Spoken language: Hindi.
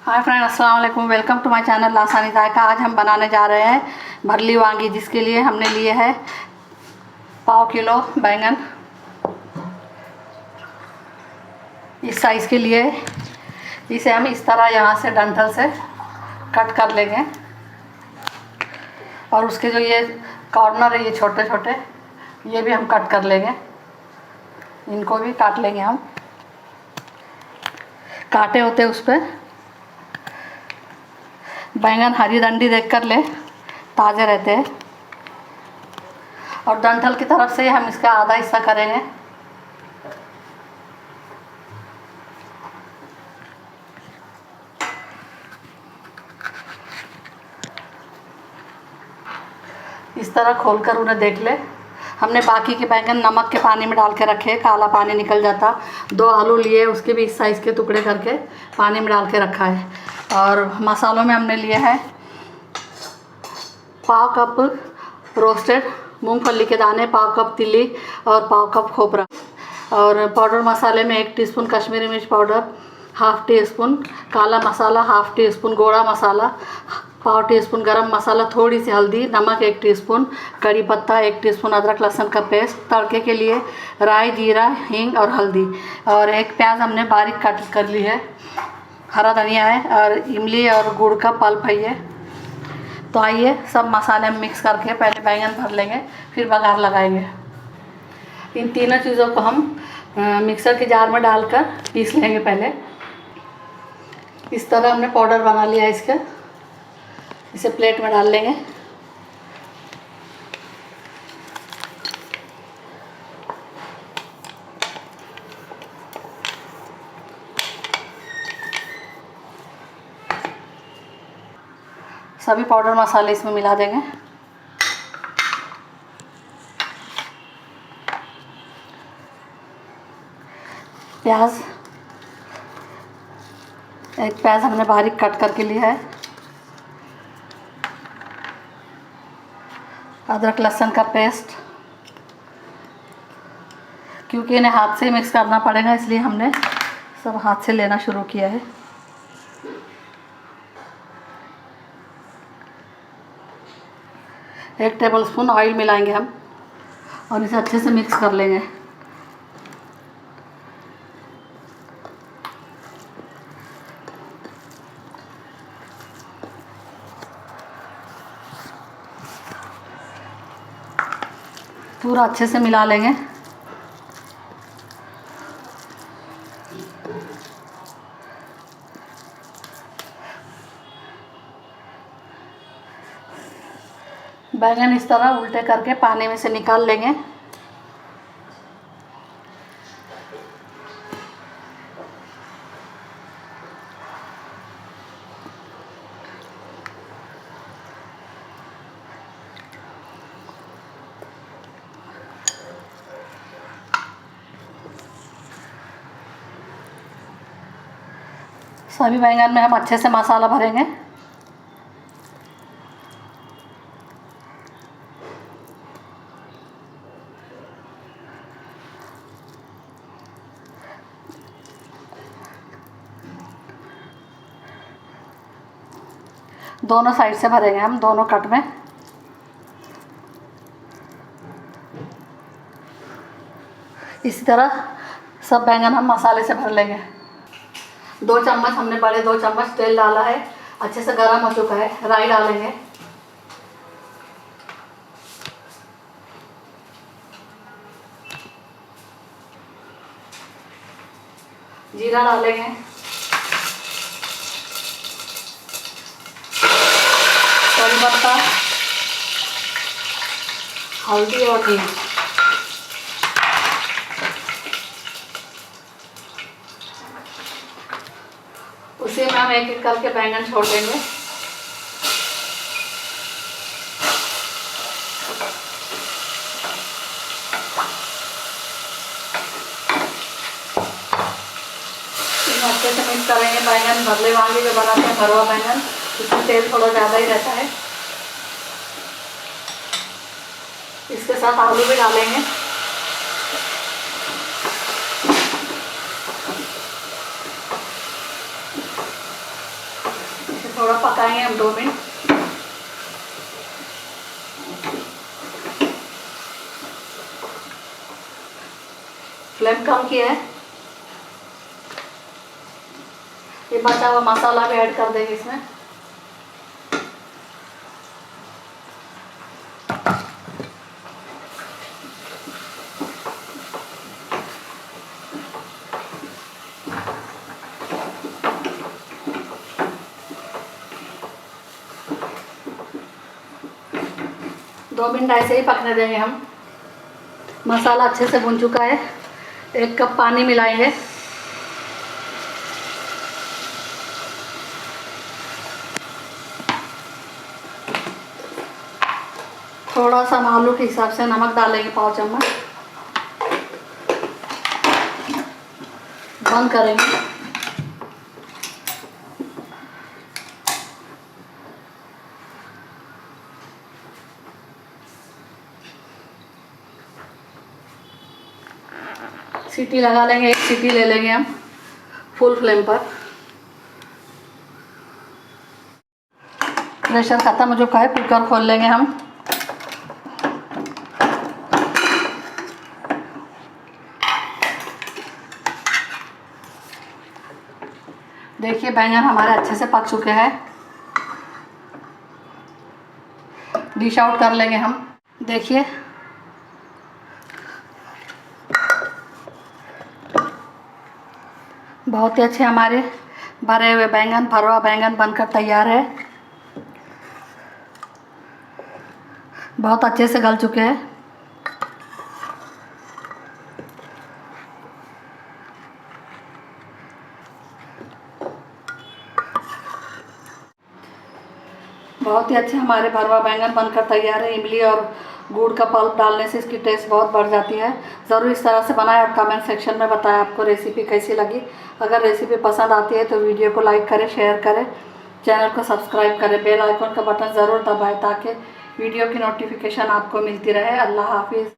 हाय फ्रेंड, अस्सलाम वालेकुम। वेलकम टू माय चैनल लासानी जायका। आज हम बनाने जा रहे हैं भरली वांगी, जिसके लिए हमने लिए है पाव किलो बैंगन। इस साइज़ के लिए इसे हम इस तरह यहाँ से डंठल से कट कर लेंगे और उसके जो ये कॉर्नर है, ये छोटे छोटे, ये भी हम कट कर लेंगे। इनको भी काट लेंगे हम। काटे होते उस पर बैंगन हरी डंडी देख कर ले, ताज़े रहते हैं। और डंठल की तरफ से हम इसका आधा हिस्सा करेंगे। इस तरह खोलकर उन्हें देख ले। हमने बाकी के बैंगन नमक के पानी में डाल के रखे, काला पानी निकल जाता। 2 आलू लिए, उसके भी इस साइज़ के टुकड़े करके पानी में डाल के रखा है। और मसालों में हमने लिए है पाव कप रोस्टेड मूंगफली के दाने, पाव कप तिली और पाव कप खोपरा। और पाउडर मसाले में 1 टीस्पून कश्मीरी मिर्च पाउडर, हाफ़ टी स्पून काला मसाला, हाफ़ टी स्पून गोड़ा मसाला, पाव टीस्पून गरम मसाला, थोड़ी सी हल्दी, नमक 1 टीस्पून, कड़ी पत्ता 1 टीस्पून, अदरक लहसुन का पेस्ट। तड़के के लिए राई, जीरा, हींग और हल्दी। और 1 प्याज हमने बारीक कट कर ली है। हरा धनिया है और इमली और गुड़ का पल्प है ये। तो आइए सब मसाले मिक्स करके पहले बैंगन भर लेंगे, फिर बघार लगाएंगे। इन तीनों चीज़ों को हम मिक्सर के जार में डालकर पीस लेंगे। पहले इस तरह हमने पाउडर बना लिया इसका। इसे प्लेट में डाल लेंगे। सभी पाउडर मसाले इसमें मिला देंगे। प्याज, 1 प्याज हमने बारीक कट करके लिया है। अदरक लहसुन का पेस्ट, क्योंकि इन्हें हाथ से मिक्स करना पड़ेगा, इसलिए हमने सब हाथ से लेना शुरू किया है। एक टेबलस्पून ऑयल मिलाएंगे हम और इसे अच्छे से मिक्स कर लेंगे। पूरा अच्छे से मिला लेंगे। बैंगन इस तरह उल्टे करके पानी में से निकाल लेंगे। सभी बैंगन में हम अच्छे से मसाला भरेंगे। दोनों साइड से भरेंगे हम, दोनों कट में। इसी तरह सब बैंगन हम मसाले से भर लेंगे। 2 चम्मच हमने बड़े 2 चम्मच तेल डाला है। अच्छे से गर्म हो चुका है। राई डालेंगे, जीरा डालेंगे, कड़ी पत्ता, हल्दी और हींग। उसी में हम एक एक करके बैंगन छोड़ देंगे। अच्छे से मिक्स करेंगे। बैंगन भरले वांगी जो बनाते हैं, भरवा बैंगन, इसमें तेल थोड़ा ज़्यादा ही रहता है। इसके साथ आलू भी डालेंगे। हम 2 मिनट। फ्लेम कम किया है। ये बचा हुआ मसाला भी ऐड कर देंगे इसमें। दो मिनट ऐसे ही पकने देंगे हम। मसाला अच्छे से भुन चुका है। 1 कप पानी मिलाएंगे। थोड़ा सा हम आलू के हिसाब से नमक डालेंगे, 5 चम्मच। बंद करेंगे। सीटी लगा लेंगे, 1 सीटी ले लेंगे हम फुल फ्लेम पर। प्रेशर ख़त्म हो चुका है, कुकर खोल लेंगे हम। देखिए बैंगन हमारे अच्छे से पक चुके हैं। डिश आउट कर लेंगे हम। देखिए बहुत ही अच्छे हमारे भरे हुए बैंगन, भरवा बैंगन बनकर तैयार है। बहुत अच्छे से गल चुके हैं। बहुत ही अच्छे हमारे भरवा बैंगन बनकर तैयार है। इमली और गुड़ का पल्प डालने से इसकी टेस्ट बहुत बढ़ जाती है। ज़रूर इस तरह से बनाएं और कमेंट सेक्शन में बताएं आपको रेसिपी कैसी लगी। अगर रेसिपी पसंद आती है तो वीडियो को लाइक करें, शेयर करें, चैनल को सब्सक्राइब करें, बेल आइकन का बटन ज़रूर दबाएं ताकि वीडियो की नोटिफिकेशन आपको मिलती रहे। अल्लाह हाफिज़।